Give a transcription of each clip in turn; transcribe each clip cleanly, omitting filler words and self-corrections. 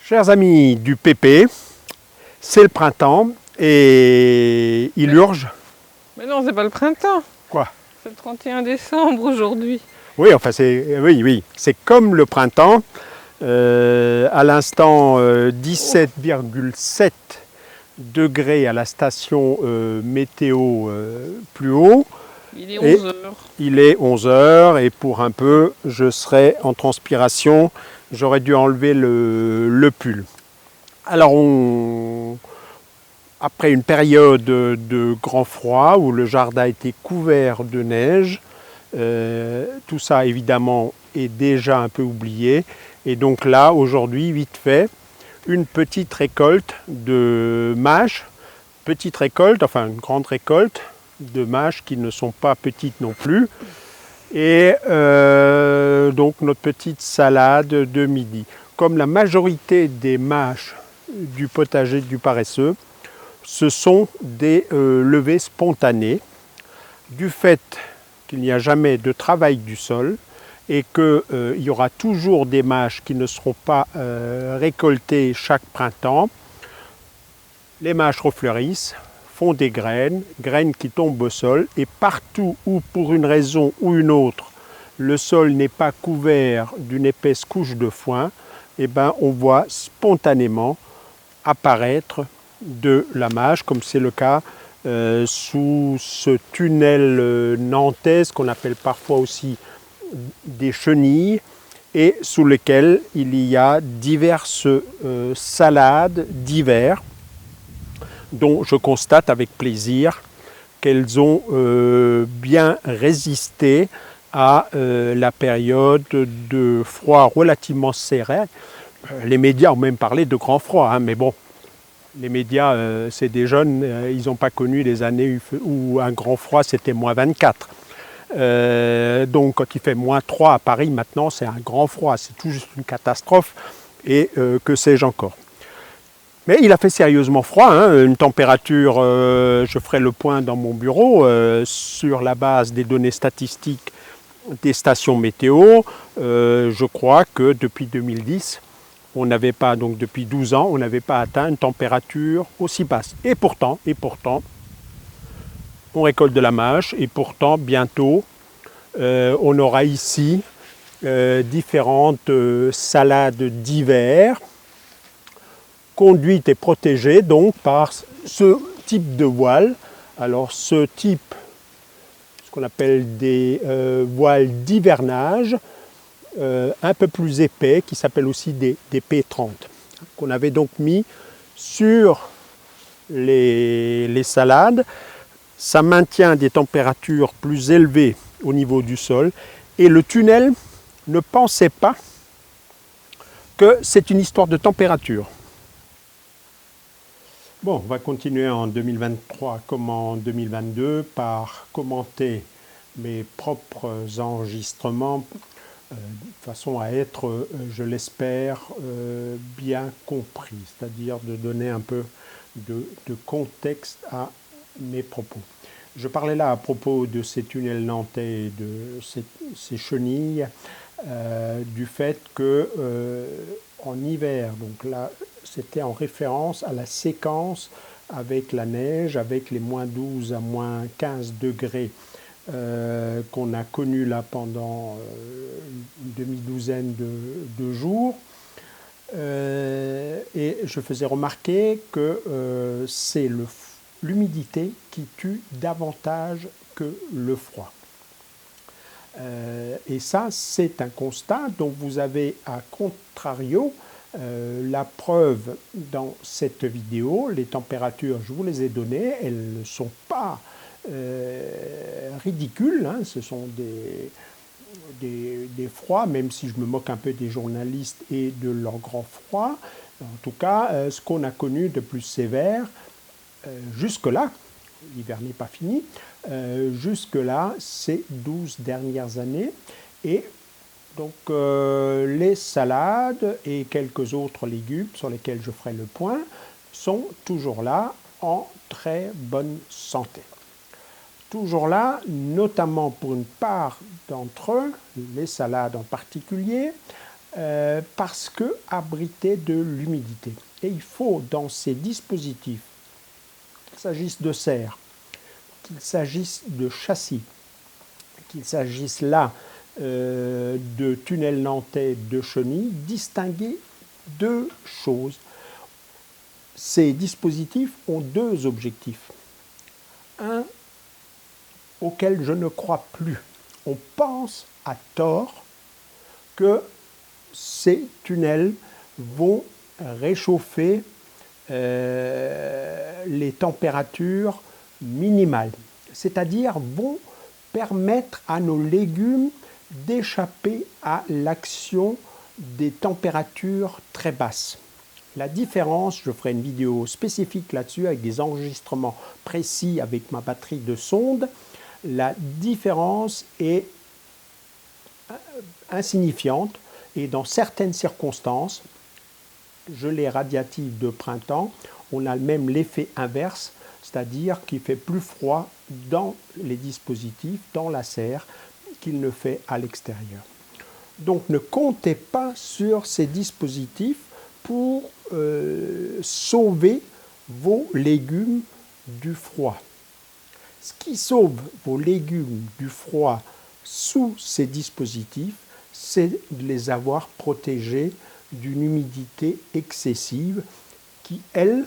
Chers amis du PP, c'est le printemps et il urge. Mais non, c'est pas le printemps. Quoi? C'est le 31 décembre aujourd'hui. Oui, enfin c'est comme le printemps. À l'instant, 17,7 degrés à la station météo plus haut. Il est 11 heures. Il est 11 heures et pour un peu, je serai en transpiration. J'aurais dû enlever le pull. Alors, après une période de grand froid où le jardin était couvert de neige, tout ça évidemment est déjà un peu oublié. Et donc là, aujourd'hui, vite fait, une petite récolte de mâches, petite récolte, enfin une grande récolte de mâches qui ne sont pas petites non plus. Et donc notre petite salade de midi. Comme la majorité des mâches du potager du paresseux, ce sont des levées spontanées du fait qu'il n'y a jamais de travail du sol et qu'il y aura toujours des mâches qui ne seront pas récoltées chaque printemps. Les mâches refleurissent, font des graines, graines qui tombent au sol et partout où pour une raison ou une autre le sol n'est pas couvert d'une épaisse couche de foin, eh ben, on voit spontanément apparaître de la mâche, comme c'est le cas sous ce tunnel nantais, qu'on appelle parfois aussi des chenilles, et sous lequel il y a diverses salades d'hiver, dont je constate avec plaisir qu'elles ont bien résisté à la période de froid relativement serré. Les médias ont même parlé de grand froid, hein, mais bon, les médias, c'est des jeunes, ils n'ont pas connu les années où un grand froid c'était moins 24. Donc quand il fait moins 3 à Paris maintenant, c'est un grand froid, c'est tout juste une catastrophe, et que sais-je encore. Mais il a fait sérieusement froid, hein, une température, je ferai le point dans mon bureau, sur la base des données statistiques des stations météo, je crois que depuis 2010, on n'avait pas, donc depuis 12 ans, on n'avait pas atteint une température aussi basse. Et pourtant, on récolte de la mâche, et pourtant, bientôt, on aura ici différentes salades d'hiver, conduites et protégées donc par ce type de voile. Alors ce type, ce qu'on appelle des voiles d'hivernage, un peu plus épais, qui s'appellent aussi des P30, qu'on avait donc mis sur les salades. Ça maintient des températures plus élevées au niveau du sol, et le tunnel ne pensait pas que c'est une histoire de température. Bon, on va continuer en 2023 comme en 2022 par commenter mes propres enregistrements de façon à être, je l'espère, bien compris, c'est-à-dire de donner un peu de contexte à mes propos. Je parlais là à propos de ces tunnels nantais et de ces chenilles, du fait que en hiver, donc là c'était en référence à la séquence avec la neige, avec les moins 12 à moins 15 degrés qu'on a connu là pendant une demi-douzaine de jours. Et je faisais remarquer que c'est l'humidité qui tue davantage que le froid. Et ça, c'est un constat dont vous avez à contrario la preuve dans cette vidéo. Les températures, je vous les ai données, elles ne sont pas ridicules, hein. Ce sont des froids, même si je me moque un peu des journalistes et de leur grand froid. En tout cas, ce qu'on a connu de plus sévère, jusque-là, l'hiver n'est pas fini, jusque-là, ces 12 dernières années. Et donc les salades et quelques autres légumes sur lesquels je ferai le point sont toujours là en très bonne santé. Toujours là, notamment pour une part d'entre eux, les salades en particulier, parce que abritait de l'humidité. Et il faut, dans ces dispositifs, qu'il s'agisse de serre, qu'il s'agisse de châssis, qu'il s'agisse là de tunnels nantais, de chenilles, distinguer deux choses. Ces dispositifs ont deux objectifs. Un auquel je ne crois plus. On pense à tort que ces tunnels vont réchauffer les températures minimales, c'est-à-dire vont permettre à nos légumes d'échapper à l'action des températures très basses. La différence, je ferai une vidéo spécifique là-dessus avec des enregistrements précis avec ma batterie de sonde. La différence est insignifiante et dans certaines circonstances, gelée radiative de printemps, on a même l'effet inverse, c'est-à-dire qu'il fait plus froid dans les dispositifs, dans la serre, qu'il ne fait à l'extérieur. Donc ne comptez pas sur ces dispositifs pour sauver vos légumes du froid. Ce qui sauve vos légumes du froid sous ces dispositifs, c'est de les avoir protégés d'une humidité excessive qui, elle,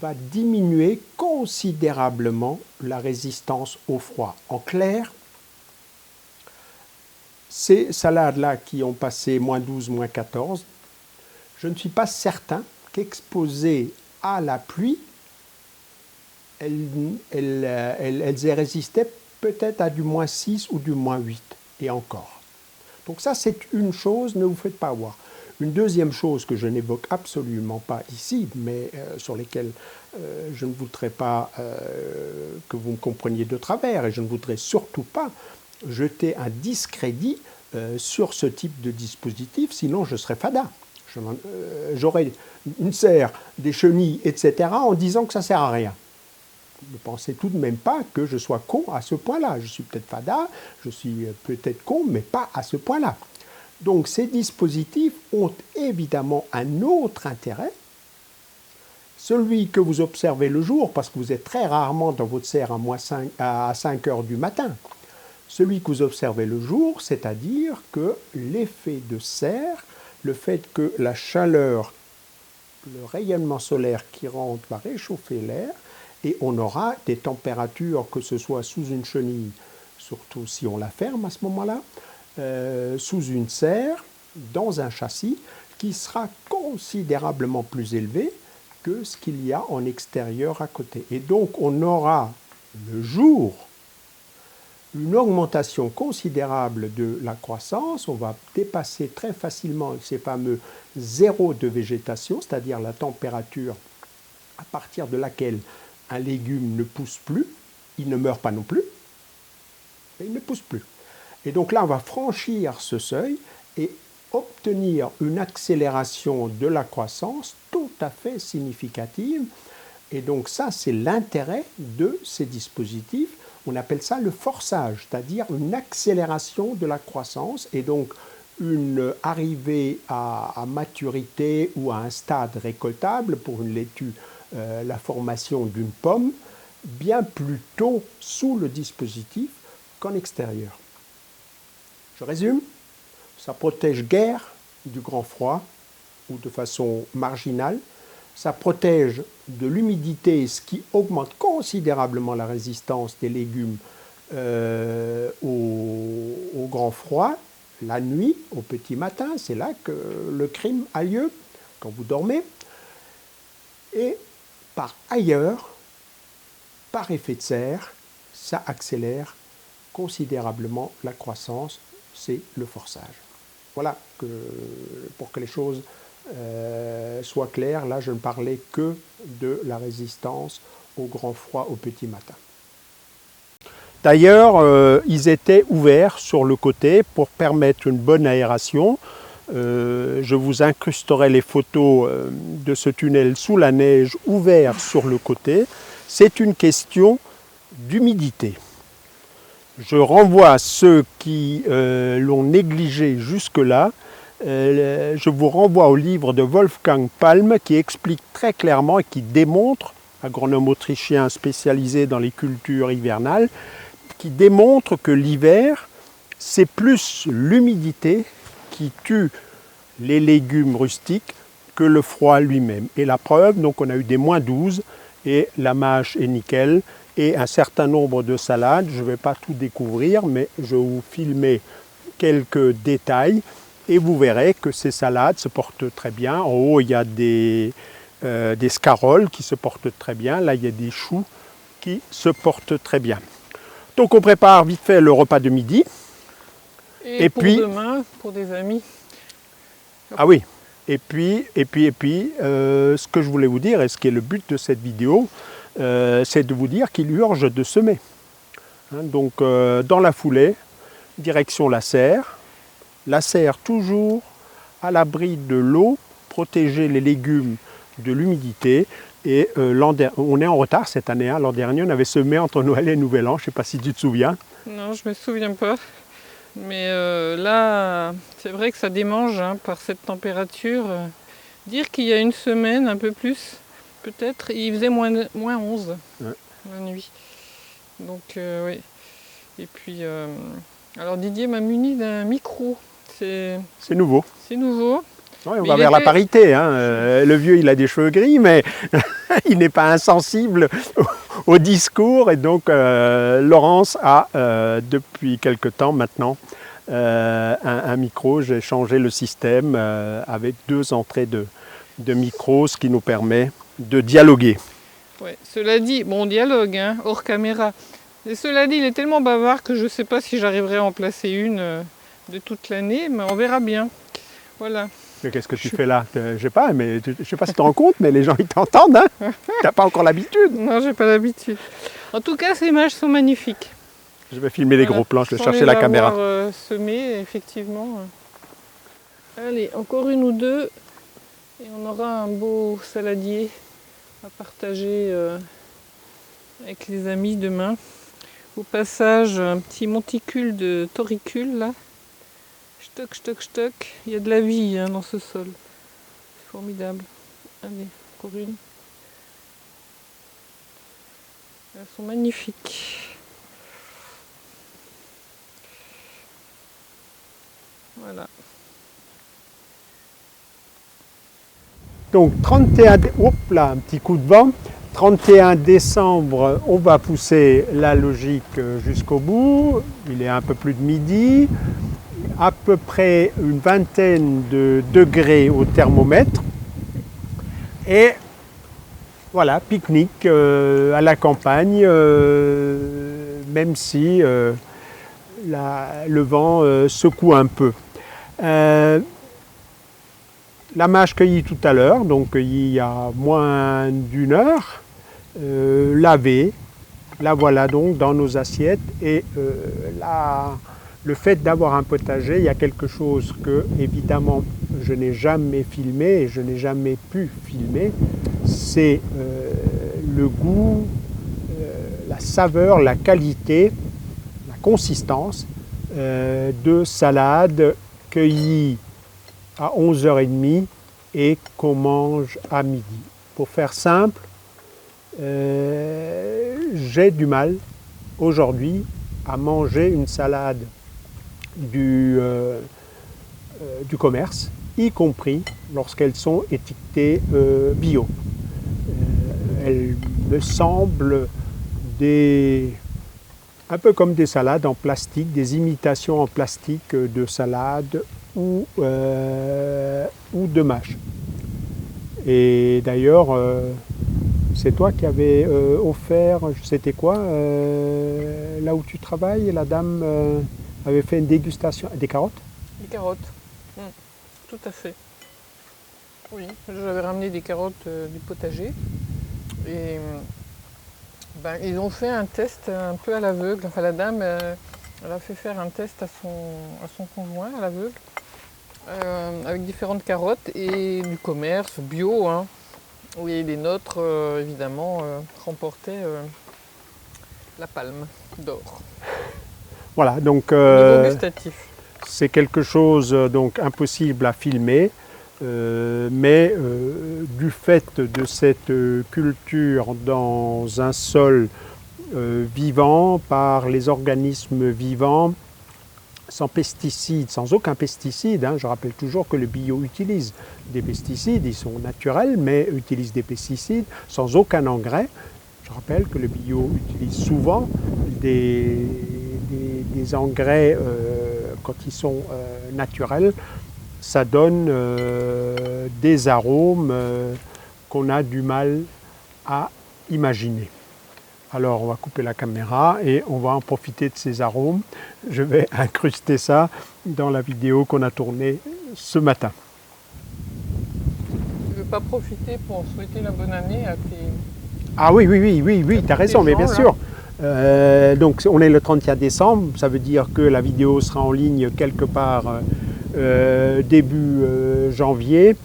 va diminuer considérablement la résistance au froid. En clair, ces salades-là qui ont passé moins 12, moins 14, je ne suis pas certain qu'exposées à la pluie, elles aient résisté peut-être à du moins 6 ou du moins 8, et encore. Donc ça, c'est une chose, ne vous faites pas avoir. Une deuxième chose que je n'évoque absolument pas ici, mais sur lesquelles je ne voudrais pas que vous me compreniez de travers, et je ne voudrais surtout pas jeter un discrédit sur ce type de dispositif, sinon je serais fada. J'aurais une serre, des chenilles, etc., en disant que ça ne sert à rien. Ne pensez tout de même pas que je sois con à ce point-là. Je suis peut-être fada, je suis peut-être con, mais pas à ce point-là. Donc ces dispositifs ont évidemment un autre intérêt, celui que vous observez le jour, parce que vous êtes très rarement dans votre serre à 5 heures du matin. Celui que vous observez le jour, c'est-à-dire que l'effet de serre, le fait que la chaleur, le rayonnement solaire qui rentre va réchauffer l'air, et on aura des températures, que ce soit sous une chenille, surtout si on la ferme à ce moment-là, sous une serre, dans un châssis, qui sera considérablement plus élevé que ce qu'il y a en extérieur à côté. Et donc on aura le jour une augmentation considérable de la croissance, on va dépasser très facilement ces fameux zéros de végétation, c'est-à-dire la température à partir de laquelle un légume ne pousse plus, il ne meurt pas non plus, mais il ne pousse plus. Et donc là, on va franchir ce seuil et obtenir une accélération de la croissance tout à fait significative. Et donc ça, c'est l'intérêt de ces dispositifs. On appelle ça le forçage, c'est-à-dire une accélération de la croissance et donc une arrivée à maturité ou à un stade récoltable pour une laitue, la formation d'une pomme, bien plus tôt sous le dispositif qu'en extérieur. Je résume, ça protège guère du grand froid ou de façon marginale, ça protège de l'humidité, ce qui augmente considérablement la résistance des légumes au grand froid. La nuit, au petit matin, c'est là que le crime a lieu, quand vous dormez. Et par ailleurs, par effet de serre, ça accélère considérablement la croissance, c'est le forçage. Voilà, pour que les choses soient claires, là je ne parlais que de la résistance au grand froid au petit matin. D'ailleurs, ils étaient ouverts sur le côté pour permettre une bonne aération. Je vous incrusterai les photos de ce tunnel sous la neige ouvert sur le côté. C'est une question d'humidité. Je renvoie ceux qui l'ont négligé jusque-là je vous renvoie au livre de Wolfgang Palm qui explique très clairement et qui démontre, agronome autrichien spécialisé dans les cultures hivernales, qui démontre que l'hiver, c'est plus l'humidité qui tue les légumes rustiques que le froid lui-même. Et la preuve, donc on a eu des -12 et la mâche est nickel et un certain nombre de salades. Je ne vais pas tout découvrir, mais je vais vous filmer quelques détails et vous verrez que ces salades se portent très bien. En haut, il y a des scaroles qui se portent très bien. Là, il y a des choux qui se portent très bien. Donc on prépare vite fait le repas de midi. Et pour puis demain, pour des amis. Ah oui. Et puis, ce que je voulais vous dire, et ce qui est le but de cette vidéo, c'est de vous dire qu'il urge de semer. Donc dans la foulée, direction la serre. La serre toujours à l'abri de l'eau, protéger les légumes de l'humidité. Et on est en retard cette année. L'an dernier, on avait semé entre Noël et Nouvel An. Je ne sais pas si tu te souviens. Non, je ne me souviens pas. Mais là, c'est vrai que ça démange par cette température. Dire qu'il y a une semaine, un peu plus, peut-être, il faisait -11 la nuit. Donc, oui. Et puis, alors Didier m'a muni d'un micro. C'est nouveau. C'est nouveau. Ouais, on va vers la parité. Le vieux, il a des cheveux gris, mais il n'est pas insensible au discours. Et donc, Laurence a, depuis quelque temps maintenant, un micro. J'ai changé le système avec 2 entrées de micro, ce qui nous permet de dialoguer. Ouais, cela dit, bon, on dialogue, hors caméra. Et cela dit, il est tellement bavard que je ne sais pas si j'arriverai à en placer une de toute l'année, mais on verra bien. Voilà. Qu'est-ce que tu fais là? Je sais pas, mais je sais pas si tu te rends compte, mais les gens ils t'entendent. Tu n'as pas encore l'habitude. Non, j'ai pas l'habitude. En tout cas, ces images sont magnifiques. Je vais filmer les gros plans, je vais chercher la caméra. Semé, effectivement. Allez, encore une ou deux, et on aura un beau saladier à partager avec les amis demain. Au passage, un petit monticule de torricule là. Stock, stock, stock. Il y a de la vie dans ce sol. C'est formidable. Allez, encore une. Elles sont magnifiques. Voilà. Donc 31, hop là, un petit coup de vent. 31 décembre, on va pousser la logique jusqu'au bout. Il est un peu plus de midi. À peu près une vingtaine de degrés au thermomètre. Et voilà, pique-nique à la campagne, même si le vent secoue un peu. La mâche cueillie tout à l'heure, donc cueillie il y a moins d'1 heure, lavée. La voilà donc dans nos assiettes et le fait d'avoir un potager, il y a quelque chose que, évidemment, je n'ai jamais filmé et je n'ai jamais pu filmer, c'est le goût, la saveur, la qualité, la consistance de salade cueillie à 11h30 et qu'on mange à midi. Pour faire simple, j'ai du mal aujourd'hui à manger une salade du commerce, y compris lorsqu'elles sont étiquetées bio. Elles me semblent un peu comme des salades en plastique, des imitations en plastique de salades ou de mâche. Et d'ailleurs, c'est toi qui avais offert, c'était quoi, là où tu travailles, la dame avait fait une dégustation des carottes? Des carottes, tout à fait. Oui, j'avais ramené des carottes du potager et ils ont fait un test un peu à l'aveugle. Enfin, la dame, elle a fait faire un test à son conjoint à l'aveugle avec différentes carottes et du commerce bio. Oui, les nôtres, évidemment, remportaient la palme d'or. Voilà, donc gustatif. C'est quelque chose donc impossible à filmer, mais du fait de cette culture dans un sol vivant, par les organismes vivants, sans pesticides, sans aucun pesticide. Je rappelle toujours que le bio utilise des pesticides, ils sont naturels, mais utilise des pesticides sans aucun engrais. Je rappelle que le bio utilise souvent des engrais quand ils sont naturels. Ça donne des arômes qu'on a du mal à imaginer. Alors on va couper la caméra et on va en profiter de ces arômes. Je vais incruster ça dans la vidéo qu'on a tournée ce matin. Tu veux pas profiter pour souhaiter la bonne année à tes... Ah oui, tu as raison, mais bien sûr. Donc on est le 31 décembre, ça veut dire que la vidéo sera en ligne quelque part début janvier.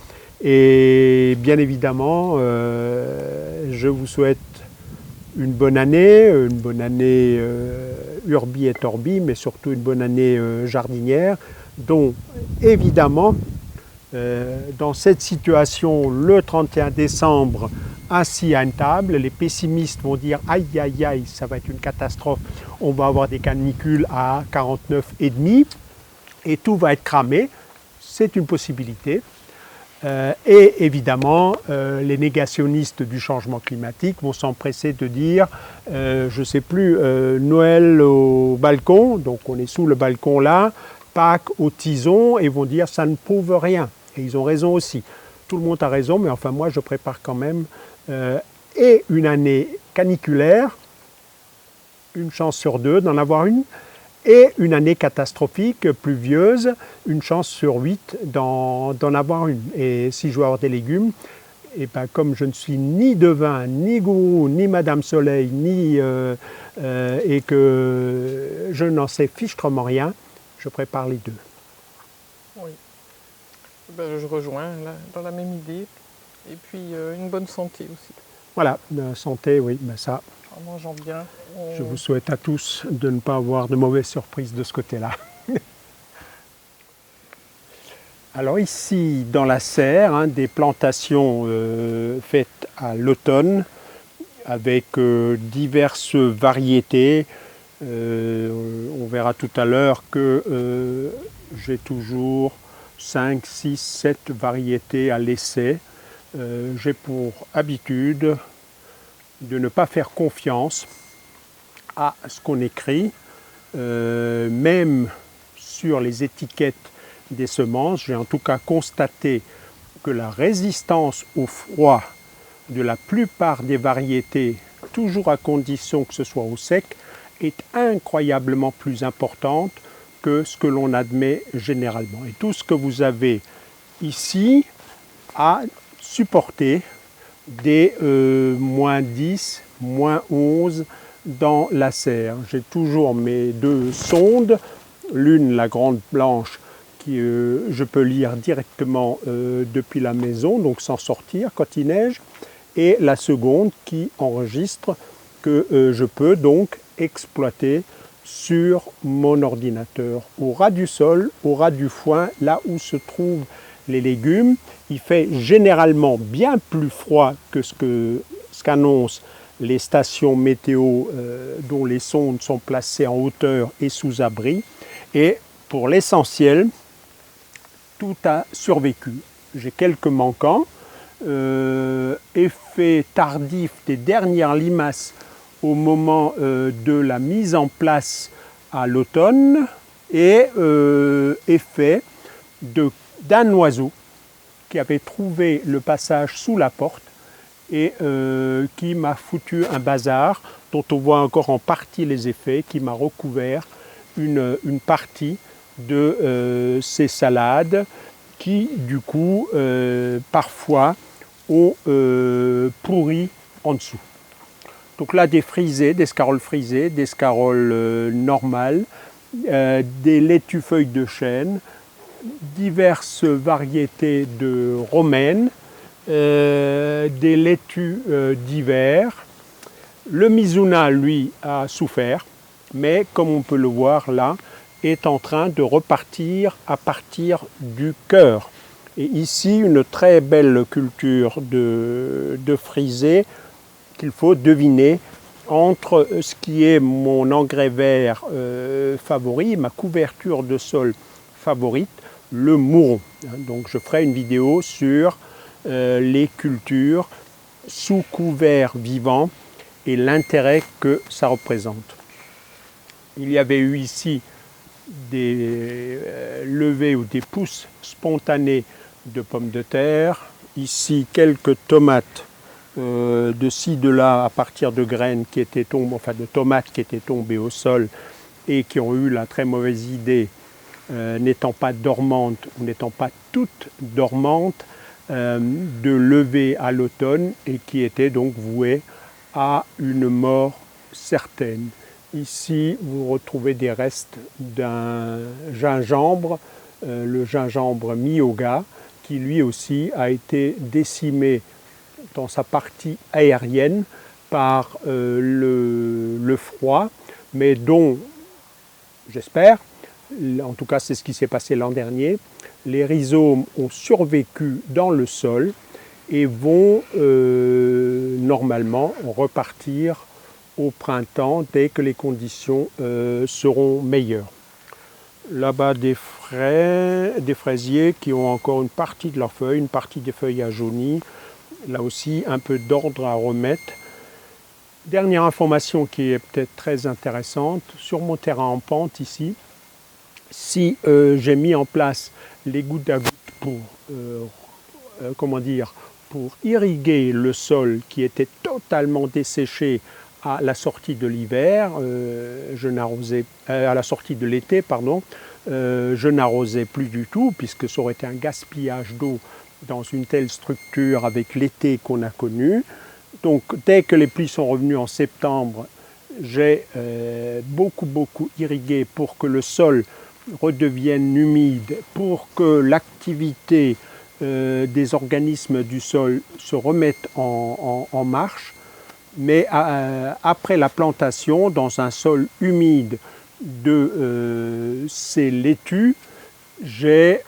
Et bien évidemment, je vous souhaite une bonne année urbi et orbi, mais surtout une bonne année jardinière, dont évidemment, dans cette situation, le 31 décembre, assis à une table, les pessimistes vont dire aïe aïe aïe, ça va être une catastrophe, on va avoir des canicules à 49,5 et tout va être cramé. C'est une possibilité. Et évidemment, les négationnistes du changement climatique vont s'empresser de dire, je ne sais plus, Noël au balcon, donc on est sous le balcon là, Pâques au tison, et vont dire ça ne prouve rien. Et ils ont raison aussi. Tout le monde a raison, mais enfin moi je prépare quand même et une année caniculaire, une chance sur deux d'en avoir une, et une année catastrophique, pluvieuse, une chance sur 8 d'en avoir une. Et si je veux avoir des légumes, et ben comme je ne suis ni devin, ni gourou, ni Madame Soleil, et que je n'en sais fichtrement rien, je prépare les deux. Oui. Ben, je rejoins là, dans la même idée. Et puis une bonne santé aussi. Voilà, santé, oui, ben ça. En mangeant bien. Je vous souhaite à tous de ne pas avoir de mauvaises surprises de ce côté-là. Alors ici, dans la serre, des plantations faites à l'automne avec diverses variétés. On verra tout à l'heure que j'ai toujours 5, 6, 7 variétés à l'essai. J'ai pour habitude de ne pas faire confiance à ce qu'on écrit, même sur les étiquettes des semences. J'ai en tout cas constaté que la résistance au froid de la plupart des variétés, toujours à condition que ce soit au sec, est incroyablement plus importante que ce que l'on admet généralement. Et tout ce que vous avez ici a supporté des moins 10, moins 11 dans la serre. J'ai toujours mes deux sondes, l'une la grande blanche qui je peux lire directement depuis la maison, donc sans sortir quand il neige, et la seconde qui enregistre que je peux donc exploiter sur mon ordinateur, au ras du sol, au ras du foin, là où se trouvent les légumes. Il fait généralement bien plus froid que ce qu'annoncent les stations météo dont les sondes sont placées en hauteur et sous abri. Et pour l'essentiel, tout a survécu. J'ai quelques manquants, effet tardif des dernières limaces au moment de la mise en place à l'automne et effet d'un oiseau qui avait trouvé le passage sous la porte et qui m'a foutu un bazar dont on voit encore en partie les effets, qui m'a recouvert une partie de ces salades qui du coup parfois ont pourri en dessous. Donc là des frisées, des scaroles frisées, des scaroles normales, des laitues feuilles de chêne, diverses variétés de romaines, des laitues d'hiver. Le mizuna, lui, a souffert, mais comme on peut le voir là, est en train de repartir à partir du cœur. Et ici, une très belle culture de frisée qu'il faut deviner entre ce qui est mon engrais vert favori, ma couverture de sol favorite, le mouron. Donc je ferai une vidéo sur les cultures sous couvert vivant et l'intérêt que ça représente. Il y avait eu ici des levées ou des pousses spontanées de pommes de terre, ici quelques tomates de ci, de là, à partir de graines qui étaient tombées, enfin de tomates qui étaient tombées au sol et qui ont eu la très mauvaise idée, n'étant pas dormantes ou n'étant pas toutes dormantes, de lever à l'automne et qui étaient donc vouées à une mort certaine. Ici, vous retrouvez des restes d'un gingembre, le gingembre Miyoga, qui lui aussi a été décimé dans sa partie aérienne par le froid, mais dont, j'espère, en tout cas c'est ce qui s'est passé l'an dernier, les rhizomes ont survécu dans le sol et vont normalement repartir au printemps dès que les conditions seront meilleures. Là-bas des fraisiers qui ont encore une partie de leurs feuilles, une partie des feuilles a jauni. Là aussi, un peu d'ordre à remettre. Dernière information qui est peut-être très intéressante, sur mon terrain en pente ici, si j'ai mis en place les gouttes à gouttes pour, pour irriguer le sol qui était totalement desséché à la sortie de l'hiver, à la sortie de l'été, pardon, je n'arrosais plus du tout puisque ça aurait été un gaspillage d'eau dans une telle structure avec l'été qu'on a connu. Donc dès que les pluies sont revenues en septembre, j'ai beaucoup irrigué pour que le sol redevienne humide, pour que l'activité des organismes du sol se remette en marche. Mais après la plantation, dans un sol humide de ces laitues, j'ai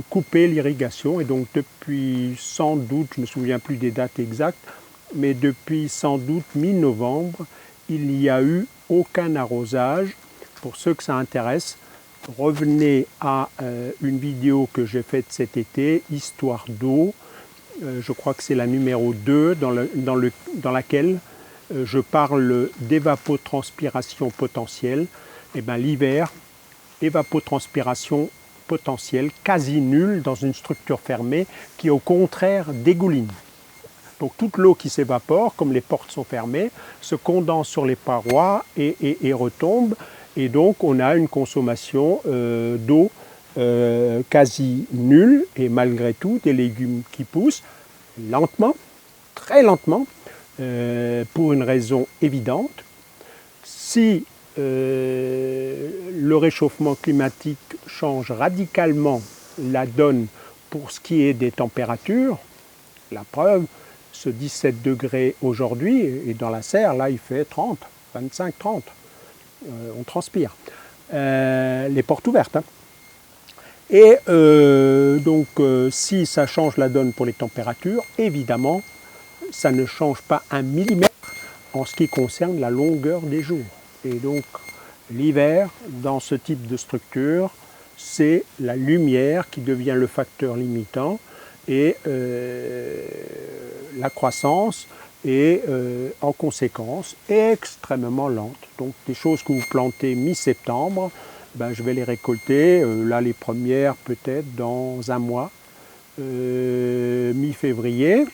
coupé l'irrigation et donc depuis sans doute, je ne me souviens plus des dates exactes, mais depuis sans doute mi-novembre, il n'y a eu aucun arrosage. Pour ceux que ça intéresse, revenez à une vidéo que j'ai faite cet été, Histoire d'eau. Je crois que c'est la numéro 2 dans laquelle je parle d'évapotranspiration potentielle. Et bien l'hiver, évapotranspiration potentielle quasi nulle dans une structure fermée qui au contraire dégouline. Donc toute l'eau qui s'évapore, comme les portes sont fermées, se condense sur les parois et retombe. Et donc on a une consommation d'eau quasi nulle et malgré tout des légumes qui poussent lentement, très lentement, pour une raison évidente. Si le réchauffement climatique change radicalement la donne pour ce qui est des températures, la preuve, ce 17 degrés aujourd'hui, et dans la serre, là il fait 30, 25, 30, on transpire, les portes ouvertes. Hein. Et donc si ça change la donne pour les températures, évidemment, ça ne change pas un millimètre en ce qui concerne la longueur des jours. Et donc l'hiver, dans ce type de structure, c'est la lumière qui devient le facteur limitant et la croissance est en conséquence extrêmement lente. Donc des choses que vous plantez mi-septembre, ben, je vais les récolter, là les premières peut-être dans un mois, mi-février.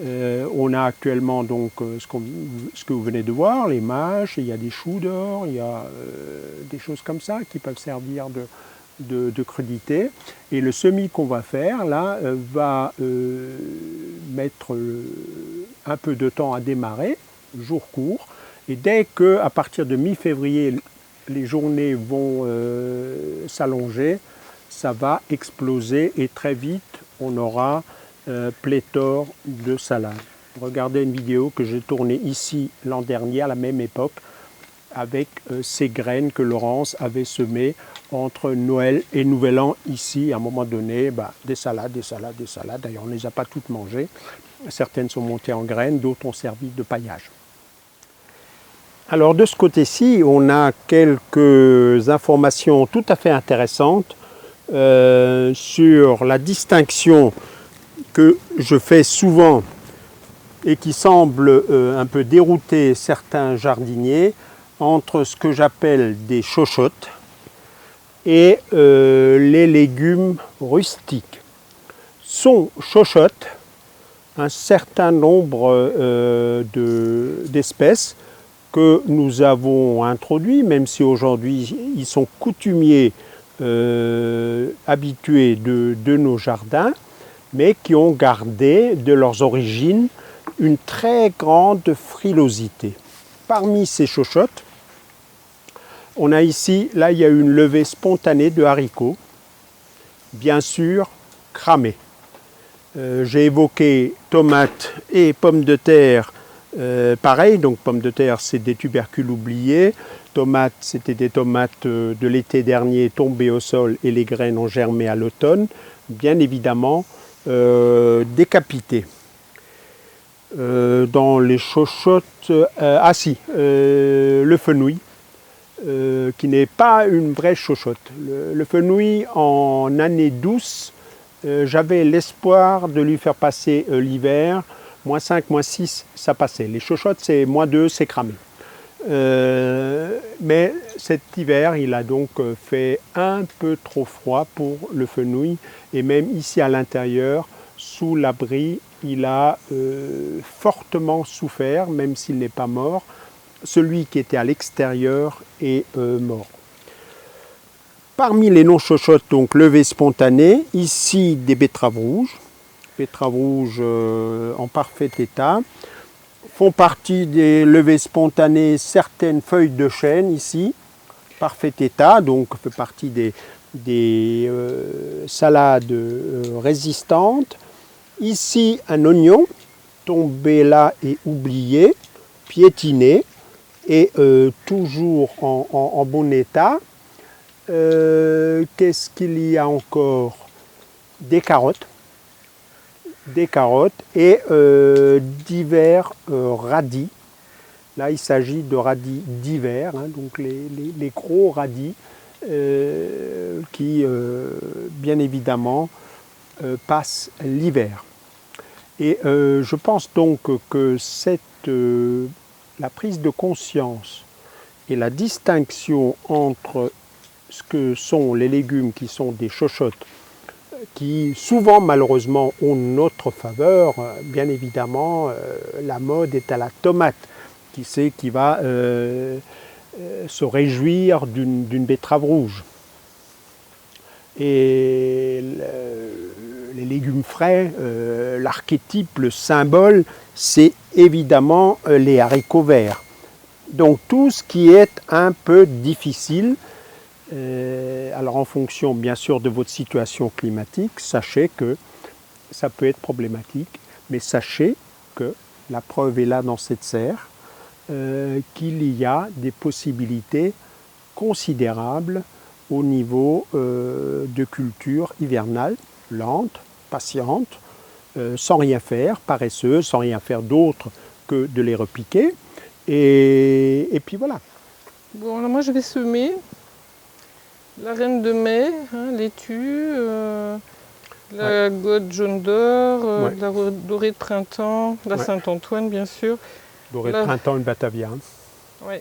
On a actuellement donc ce que vous venez de voir, les mâches, il y a des choux d'or, il y a des choses comme ça qui peuvent servir de crudité. Et le semis qu'on va faire là va mettre un peu de temps à démarrer, jour court, et dès que à partir de mi-février les journées vont s'allonger, ça va exploser et très vite on aura pléthore de salade. Regardez une vidéo que j'ai tournée ici l'an dernier à la même époque avec ces graines que Laurence avait semées entre Noël et Nouvel An ici. À un moment donné, des salades. D'ailleurs, on ne les a pas toutes mangées. Certaines sont montées en graines, d'autres ont servi de paillage. Alors de ce côté-ci, on a quelques informations tout à fait intéressantes sur la distinction que je fais souvent et qui semble un peu dérouter certains jardiniers entre ce que j'appelle des chochottes et les légumes rustiques. Sont chochottes un certain nombre d'espèces que nous avons introduits, même si aujourd'hui ils sont coutumiers habitués de nos jardins, mais qui ont gardé de leurs origines une très grande frilosité. Parmi ces chochottes, on a ici, là il y a une levée spontanée de haricots, bien sûr cramés. J'ai évoqué tomates et pommes de terre, pareil, donc pommes de terre c'est des tubercules oubliés, tomates c'était des tomates de l'été dernier tombées au sol et les graines ont germé à l'automne, bien évidemment décapitées. Dans les chochottes, le fenouil, qui n'est pas une vraie chochotte. Le fenouil en année douce, j'avais l'espoir de lui faire passer l'hiver, -5, -6, ça passait. Les chochottes, c'est -2, c'est cramé. Mais cet hiver, il a donc fait un peu trop froid pour le fenouil. Et même ici à l'intérieur, sous l'abri, il a fortement souffert, même s'il n'est pas mort. Celui qui était à l'extérieur est mort. Parmi les non-chochottes, donc levées spontanées, ici des betteraves rouges en parfait état. Font partie des levées spontanées certaines feuilles de chêne ici, parfait état, donc fait partie des salades résistantes. Ici un oignon tombé là et oublié, piétiné et toujours en bon état. Qu'est-ce qu'il y a encore? Des carottes et divers radis. Là, il s'agit de radis d'hiver, donc les gros radis qui, bien évidemment, passent l'hiver. Et je pense donc que la prise de conscience et la distinction entre ce que sont les légumes qui sont des chochottes, qui souvent malheureusement ont notre faveur, bien évidemment la mode est à la tomate, qui sait qui va se réjouir d'une betterave rouge. Et les légumes frais, l'archétype, le symbole, c'est évidemment les haricots verts. Donc tout ce qui est un peu difficile, alors en fonction bien sûr de votre situation climatique, sachez que ça peut être problématique, mais sachez que la preuve est là dans cette serre, qu'il y a des possibilités considérables au niveau de culture hivernale, lente, patiente, sans rien faire, paresseuse, sans rien faire d'autre que de les repiquer. Et puis voilà. Bon, alors moi je vais semer la reine de mai, laitue, la goutte jaune d'or, la dorée de printemps, la Saint-Antoine bien sûr. Dorée de printemps, une batavia. Oui.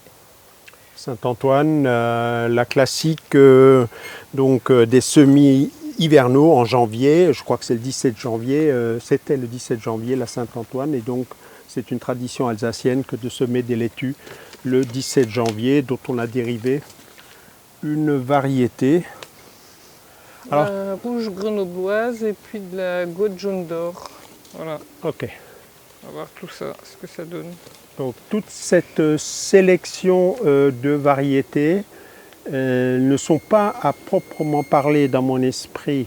Saint-Antoine, la classique des semis hivernaux en janvier, je crois que c'est le 17 janvier, c'était le 17 janvier la Saint-Antoine, et donc c'est une tradition alsacienne que de semer des laitues le 17 janvier, dont on a dérivé une variété. Alors, la rouge grenobloise et puis de la goutte jaune d'or. Voilà. Ok. On va voir tout ça, ce que ça donne. Donc toute cette sélection de variétés ne sont pas à proprement parler dans mon esprit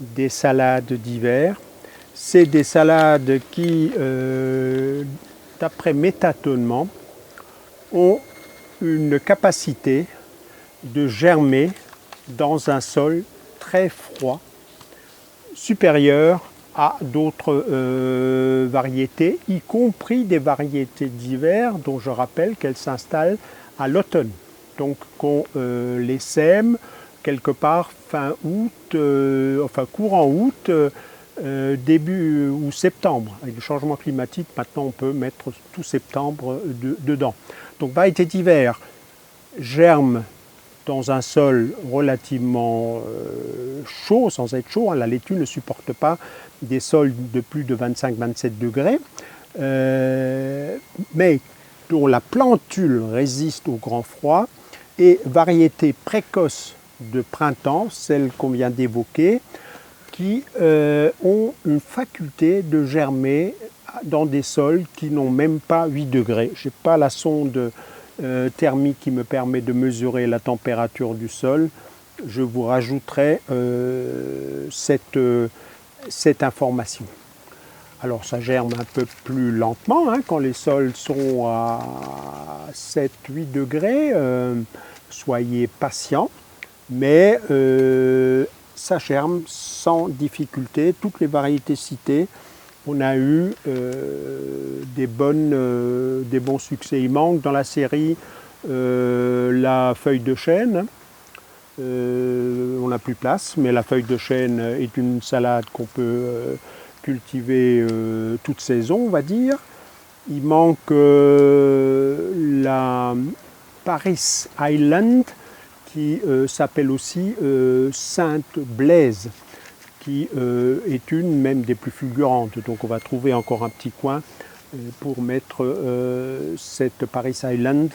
des salades d'hiver. C'est des salades qui, d'après mes tâtonnements, ont une capacité de germer dans un sol très froid, supérieure à d'autres variétés, y compris des variétés d'hiver, dont je rappelle qu'elles s'installent à l'automne. Donc qu'on les sème quelque part fin août, enfin courant août, début ou septembre. Avec le changement climatique, maintenant on peut mettre tout septembre dedans. Donc variété d'hiver germe dans un sol relativement chaud, sans être chaud. La laitue ne supporte pas des sols de plus de 25-27 degrés, mais dont la plantule résiste au grand froid, et variétés précoces de printemps, celles qu'on vient d'évoquer, qui ont une faculté de germer dans des sols qui n'ont même pas 8 degrés. Je n'ai pas la sonde thermique qui me permet de mesurer la température du sol. Je vous rajouterai cette information. Alors ça germe un peu plus lentement hein, quand les sols sont à 7-8 degrés. Soyez patients, mais ça germe sans difficulté. Toutes les variétés citées, on a eu des bons succès. Il manque dans la série la feuille de chêne. On n'a plus place, mais la feuille de chêne est une salade qu'on peut cultiver toute saison, on va dire. Il manque la Paris Island, qui s'appelle aussi Sainte Blaise, qui est une même des plus fulgurantes. Donc on va trouver encore un petit coin pour mettre cette Paris Island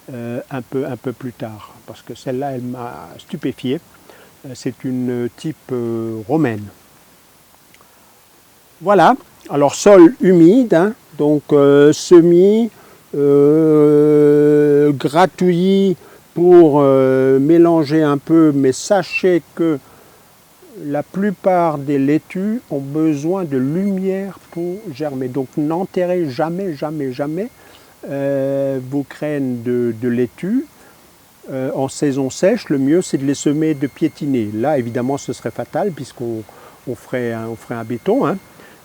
un peu plus tard, parce que celle-là, elle m'a stupéfié. C'est une type romaine. Voilà, alors sol humide, hein, donc semis, gratouillis pour mélanger un peu, mais sachez que la plupart des laitues ont besoin de lumière pour germer. Donc n'enterrez jamais vos graines de laitue en saison sèche. Le mieux c'est de les semer, de piétiner. Là évidemment ce serait fatal puisqu'on ferait un béton hein,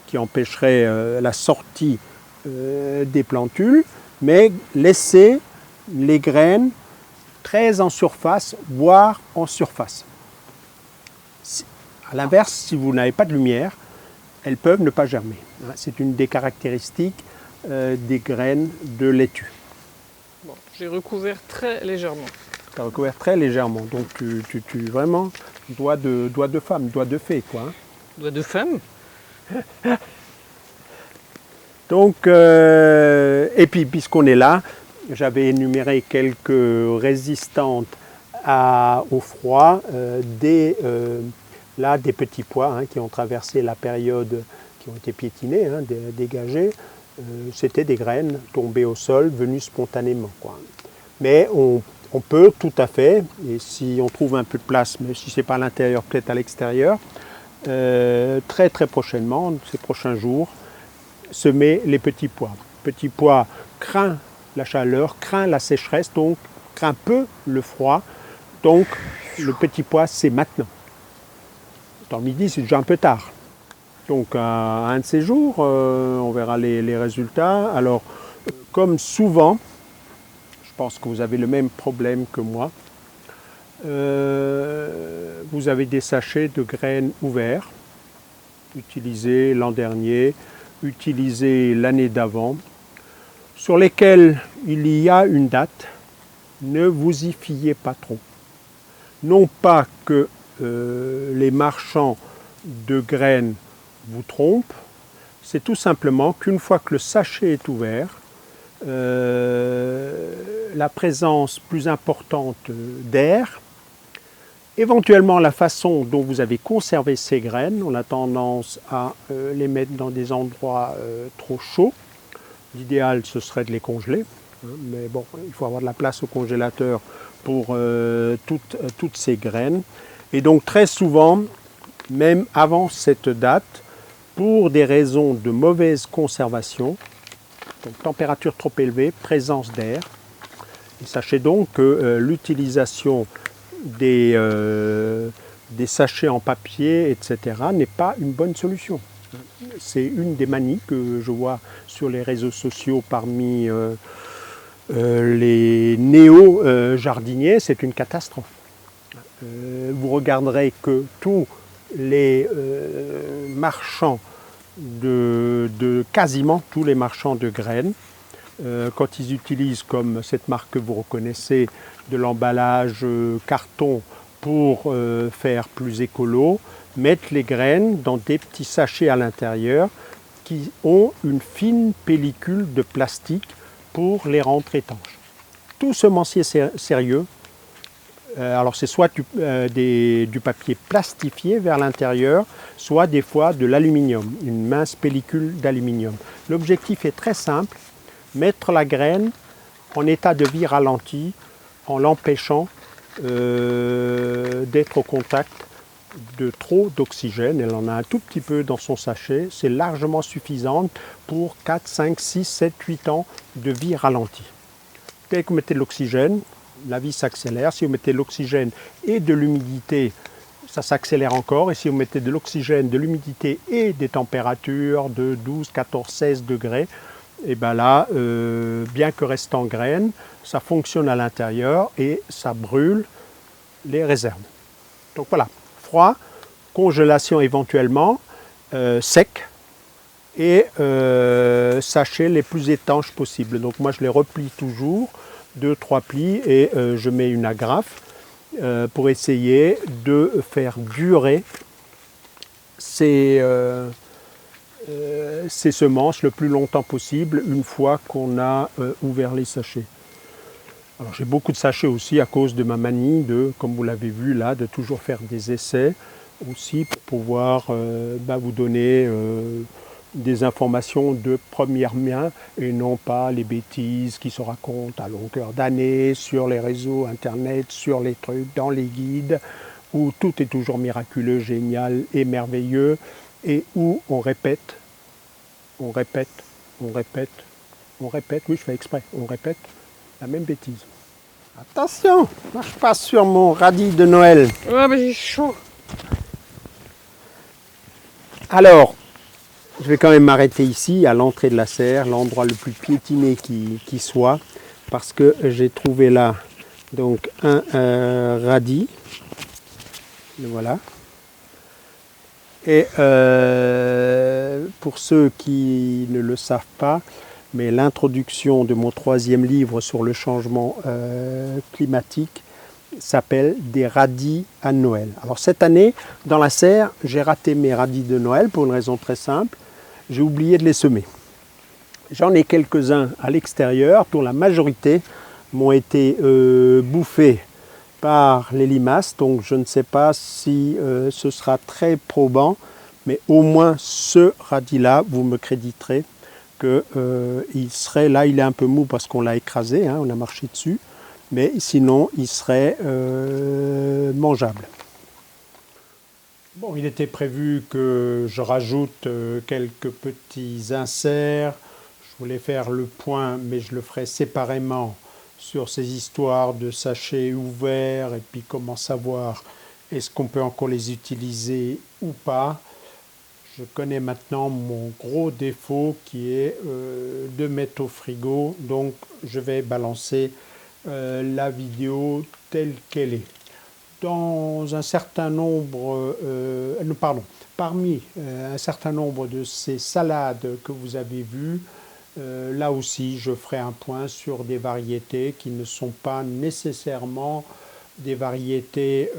qui empêcherait la sortie des plantules, mais laissez les graines très en surface, voire en surface. A l'inverse, si vous n'avez pas de lumière, elles peuvent ne pas germer. C'est une des caractéristiques des graines de laitue. Bon, j'ai recouvert très légèrement. Tu as recouvert très légèrement, donc tu vraiment doigt de femme, doigt de fée quoi. Hein. Doigt de femme. Donc, et puis puisqu'on est là, j'avais énuméré quelques résistantes au froid, des petits pois hein, qui ont traversé la période, qui ont été piétinés, hein, dégagés. C'était des graines tombées au sol, venues spontanément. Quoi. Mais on peut tout à fait, et si on trouve un peu de place, mais si ce n'est pas à l'intérieur, peut-être à l'extérieur, très prochainement, ces prochains jours, semer les petits pois. Petit pois craint la chaleur, craint la sécheresse, donc craint peu le froid. Donc le petit pois, c'est maintenant. Dans le midi, c'est déjà un peu tard. Donc à un de ces jours, on verra les résultats. Alors, comme souvent, je pense que vous avez le même problème que moi, vous avez des sachets de graines ouverts, utilisés l'an dernier, utilisés l'année d'avant, sur lesquels il y a une date. Ne vous y fiez pas trop. Non pas que les marchands de graines vous trompent, c'est tout simplement qu'une fois que le sachet est ouvert, la présence plus importante d'air, éventuellement la façon dont vous avez conservé ces graines, on a tendance à les mettre dans des endroits trop chauds. L'idéal ce serait de les congeler, hein, mais bon, il faut avoir de la place au congélateur pour toutes ces graines. Et donc très souvent, même avant cette date, pour des raisons de mauvaise conservation, donc température trop élevée, présence d'air, Et sachez donc que l'utilisation des sachets en papier, etc., n'est pas une bonne solution. C'est une des manies que je vois sur les réseaux sociaux parmi les néo-jardiniers, c'est une catastrophe. Vous regarderez que tous les marchands quasiment tous les marchands de graines, quand ils utilisent comme cette marque que vous reconnaissez de l'emballage carton pour faire plus écolo, mettent les graines dans des petits sachets à l'intérieur qui ont une fine pellicule de plastique pour les rendre étanches. Tout semencier sérieux, alors c'est soit du papier plastifié vers l'intérieur, soit des fois de l'aluminium, une mince pellicule d'aluminium. L'objectif est très simple, mettre la graine en état de vie ralenti en l'empêchant d'être au contact de trop d'oxygène. Elle en a un tout petit peu dans son sachet, c'est largement suffisant pour 4, 5, 6, 7, 8 ans de vie ralentie. Dès que vous mettez de l'oxygène, la vie s'accélère. Si vous mettez de l'oxygène et de l'humidité, ça s'accélère encore. Et si vous mettez de l'oxygène, de l'humidité et des températures de 12, 14, 16 degrés, et bien là, bien que restant graine, ça fonctionne à l'intérieur et ça brûle les réserves. Donc voilà, froid, congélation éventuellement, sec et sachets les plus étanches possibles. Donc moi je les replie toujours, 2-3 plis, et je mets une agrafe pour essayer de faire durer ces semences le plus longtemps possible une fois qu'on a ouvert les sachets. Alors j'ai beaucoup de sachets aussi à cause de ma manie de, comme vous l'avez vu là, de toujours faire des essais aussi pour pouvoir vous donner des informations de première main et non pas les bêtises qui se racontent à longueur d'année sur les réseaux internet, sur les trucs, dans les guides, où tout est toujours miraculeux, génial et merveilleux, et où on répète, on répète, on répète, on répète, oui je fais exprès, on répète la même bêtise. Attention, marche pas sur mon radis de Noël. Ouais, mais j'ai chaud. Alors, je vais quand même m'arrêter ici, à l'entrée de la serre, l'endroit le plus piétiné qui soit, parce que j'ai trouvé là donc un radis. Voilà. Et pour ceux qui ne le savent pas, mais l'introduction de mon 3e livre sur le changement climatique s'appelle Des radis à Noël. Alors cette année, dans la serre, j'ai raté mes radis de Noël pour une raison très simple. J'ai oublié de les semer. J'en ai quelques-uns à l'extérieur, dont la majorité m'ont été bouffés par les limaces, donc je ne sais pas si ce sera très probant, mais au moins ce radis-là, vous me créditerez qu'il serait, là il est un peu mou parce qu'on l'a écrasé, on a marché dessus, mais sinon il serait mangeable. Bon, il était prévu que je rajoute quelques petits inserts. Je voulais faire le point, mais je le ferai séparément sur ces histoires de sachets ouverts et puis comment savoir est-ce qu'on peut encore les utiliser ou pas. Je connais maintenant mon gros défaut qui est de mettre au frigo, donc je vais balancer la vidéo telle qu'elle est. Dans un certain nombre, parmi un certain nombre de ces salades que vous avez vues, là aussi je ferai un point sur des variétés qui ne sont pas nécessairement des variétés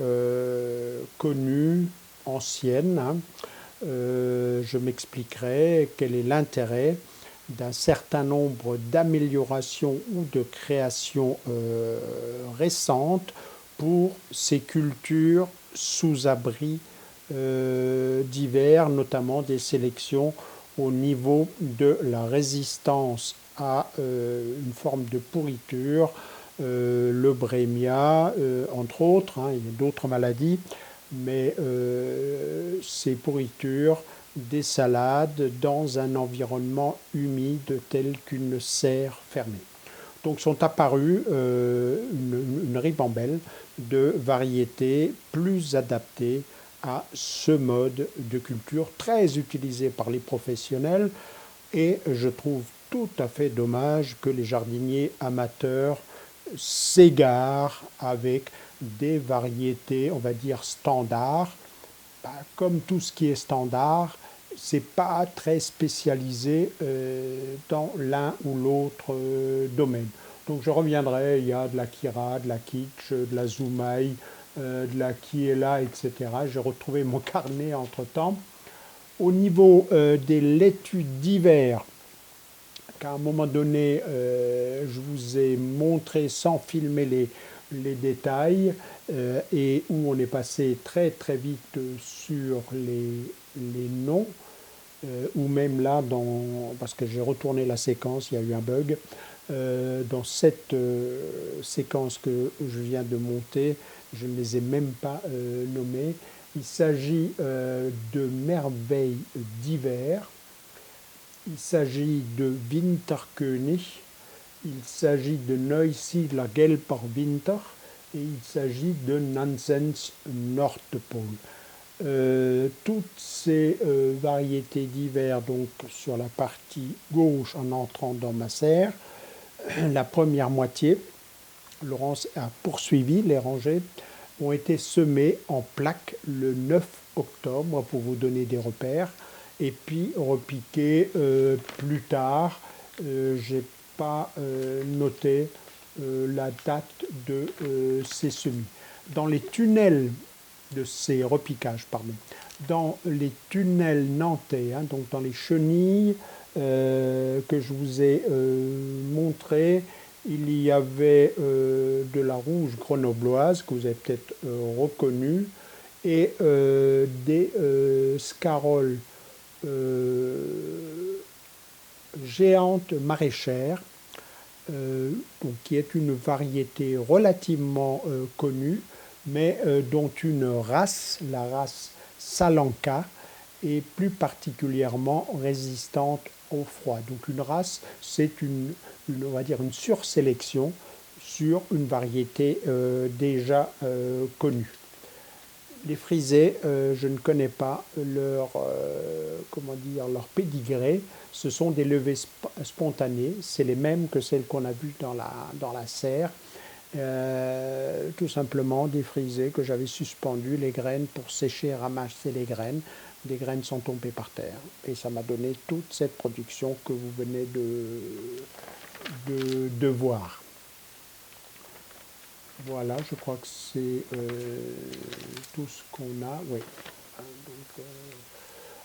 connues, anciennes. Je m'expliquerai quel est l'intérêt d'un certain nombre d'améliorations ou de créations récentes pour ces cultures sous abri divers, notamment des sélections au niveau de la résistance à une forme de pourriture, le brémia, entre autres, il y a d'autres maladies, mais ces pourritures des salades dans un environnement humide tel qu'une serre fermée. Donc sont apparues une ribambelle de variétés plus adaptées à ce mode de culture très utilisé par les professionnels, et je trouve tout à fait dommage que les jardiniers amateurs s'égarent avec des variétés, on va dire, standards. Comme tout ce qui est standard, c'est pas très spécialisé dans l'un ou l'autre domaine. Donc je reviendrai, il y a de la Kira, de la Kitsch, de la Zoumaï, de la Kiela, etc. J'ai retrouvé mon carnet entre-temps. Au niveau des laitues d'hiver, qu'à un moment donné, je vous ai montré sans filmer les détails, et où on est passé très très vite sur les noms, ou même là, parce que j'ai retourné la séquence, il y a eu un bug, dans cette séquence que je viens de monter, je ne les ai même pas nommés. Il s'agit de merveilles d'hiver, il s'agit de Winterkönig, il s'agit de Neusiedler Gelber Winter et il s'agit de Nansens Nordpol. Toutes ces variétés d'hiver, donc sur la partie gauche en entrant dans ma serre, la première moitié, Laurence a poursuivi, les rangées ont été semées en plaques le 9 octobre pour vous donner des repères, et puis repiquées plus tard. J'ai pas noté la date de ces semis. Dans les tunnels de ces repiquages, pardon, dans les tunnels nantais, hein, donc dans les chenilles que je vous ai montré, il y avait de la rouge grenobloise que vous avez peut-être reconnue, et des scaroles géantes maraîchères, donc, qui est une variété relativement connue, mais dont une race, la race Salanka, est plus particulièrement résistante au froid. Donc une race, c'est on va dire une sursélection sur une variété déjà connue. Les frisés, je ne connais pas leur, comment dire, leur pédigré. Ce sont des levées spontanées. C'est les mêmes que celles qu'on a vues dans la serre. Tout simplement des frisés que j'avais suspendus, les graines, pour sécher et ramasser les graines. Des graines sont tombées par terre. Et ça m'a donné toute cette production que vous venez de voir. Voilà, je crois que c'est tout ce qu'on a. Oui. Donc,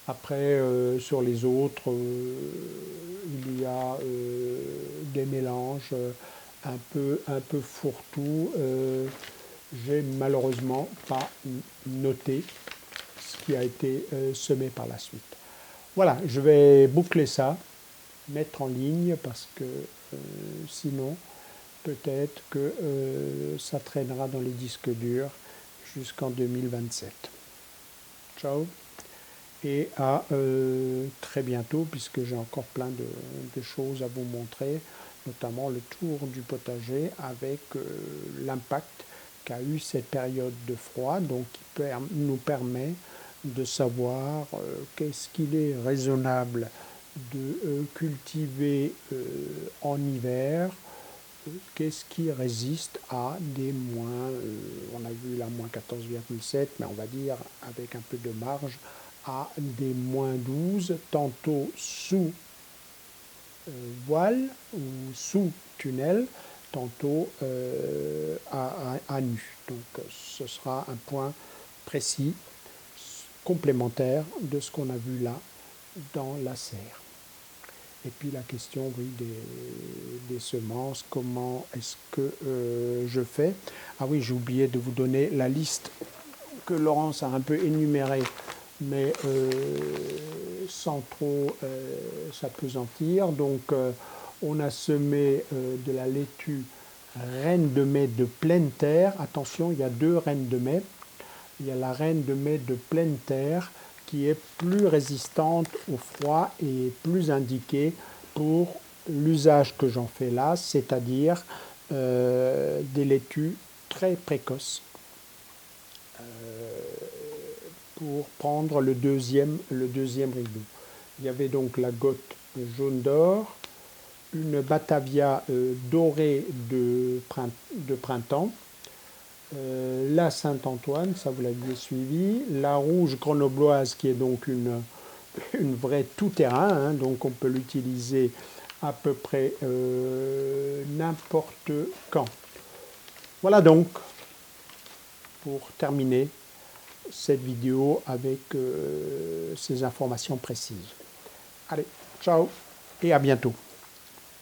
après, sur les autres, il y a des mélanges un peu fourre-tout. J'ai malheureusement pas noté ce qui a été semé par la suite. Voilà, je vais boucler ça, mettre en ligne, parce que sinon, peut-être que ça traînera dans les disques durs jusqu'en 2027. Ciao, et à très bientôt, puisque j'ai encore plein de choses à vous montrer, notamment le tour du potager avec l'impact qu'a eu cette période de froid, donc qui nous permet de savoir qu'est-ce qu'il est raisonnable de cultiver en hiver, qu'est-ce qui résiste à des moins, on a vu la moins 14,7, mais on va dire avec un peu de marge, à des moins 12, tantôt sous voile ou sous tunnel, tantôt à nu. Donc ce sera un point précis, complémentaire de ce qu'on a vu là dans la serre. Et puis la question, oui, des semences, comment est-ce que je fais? Ah oui, j'ai oublié de vous donner la liste que Laurence a un peu énumérée, mais sans trop s'appesantir. Donc on a semé de la laitue reine de mai de pleine terre. Attention, il y a deux reines de mai. Il y a la reine de mai de pleine terre qui est plus résistante au froid et plus indiquée pour l'usage que j'en fais là, c'est-à-dire des laitues très précoces pour prendre le deuxième rideau. Il y avait donc la Goth jaune d'or, une Batavia dorée de printemps, la Saint-Antoine, ça vous l'aviez suivi, la rouge grenobloise qui est donc une vraie tout-terrain, hein, donc on peut l'utiliser à peu près n'importe quand. Voilà donc pour terminer cette vidéo avec ces informations précises. Allez, ciao et à bientôt.